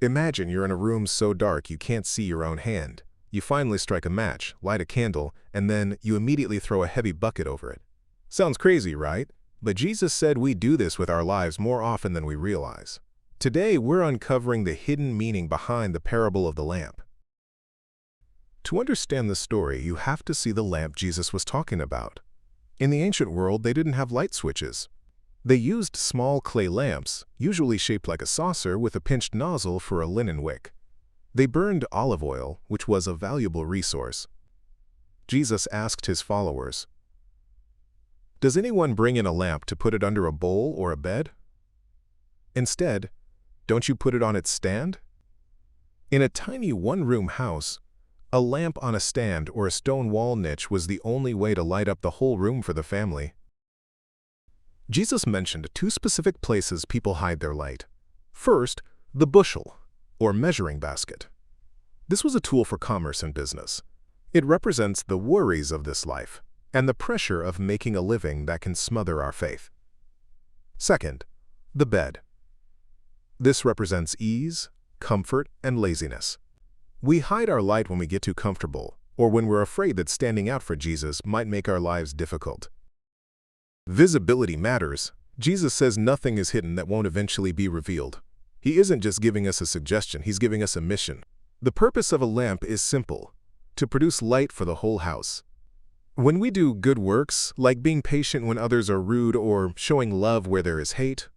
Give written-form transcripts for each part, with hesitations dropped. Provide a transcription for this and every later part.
Imagine you're in a room so dark you can't see your own hand. You finally strike a match, light a candle, and then you immediately throw a heavy bucket over it. Sounds crazy, right? But Jesus said we do this with our lives more often than we realize. Today, we're uncovering the hidden meaning behind the parable of the lamp. To understand the story, you have to see the lamp Jesus was talking about. In the ancient world, they didn't have light switches. They used small clay lamps, usually shaped like a saucer with a pinched nozzle for a linen wick. They burned olive oil, which was a valuable resource. Jesus asked his followers, "Does anyone bring in a lamp to put it under a bowl or a bed? Instead, don't you put it on its stand?" In a tiny one-room house, a lamp on a stand or a stone wall niche was the only way to light up the whole room for the family. Jesus mentioned two specific places people hide their light. First, the bushel, or measuring basket. This was a tool for commerce and business. It represents the worries of this life and the pressure of making a living that can smother our faith. Second, the bed. This represents ease, comfort, and laziness. We hide our light when we get too comfortable, or when we're afraid that standing out for Jesus might make our lives difficult. Visibility matters. Jesus says nothing is hidden that won't eventually be revealed. He isn't just giving us a suggestion, he's giving us a mission. The purpose of a lamp is simple: to produce light for the whole house. When we do good works, like being patient when others are rude or showing love where there is hate,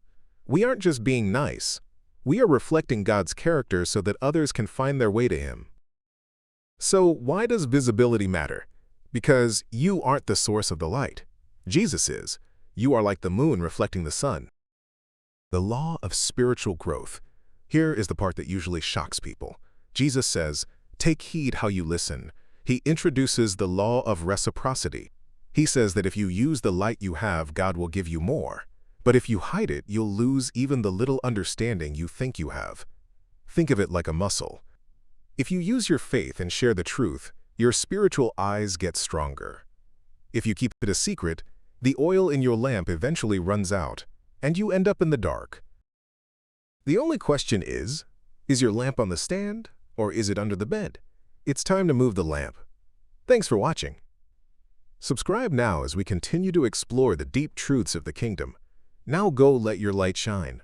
we aren't just being nice. We are reflecting God's character so that others can find their way to Him. So why does visibility matter? Because you aren't the source of the light. Jesus is. You are like the moon reflecting the sun. The law of spiritual growth. Here is the part that usually shocks people. Jesus says, "Take heed how you listen." He introduces the law of reciprocity. He says that if you use the light you have, God will give you more. But if you hide it, you'll lose even the little understanding you think you have. Think of it like a muscle. If you use your faith and share the truth, your spiritual eyes get stronger. If you keep it a secret, the oil in your lamp eventually runs out, and you end up in the dark. The only question is your lamp on the stand, or is it under the bed? It's time to move the lamp. Thanks for watching. Subscribe now as we continue to explore the deep truths of the kingdom. Now go let your light shine.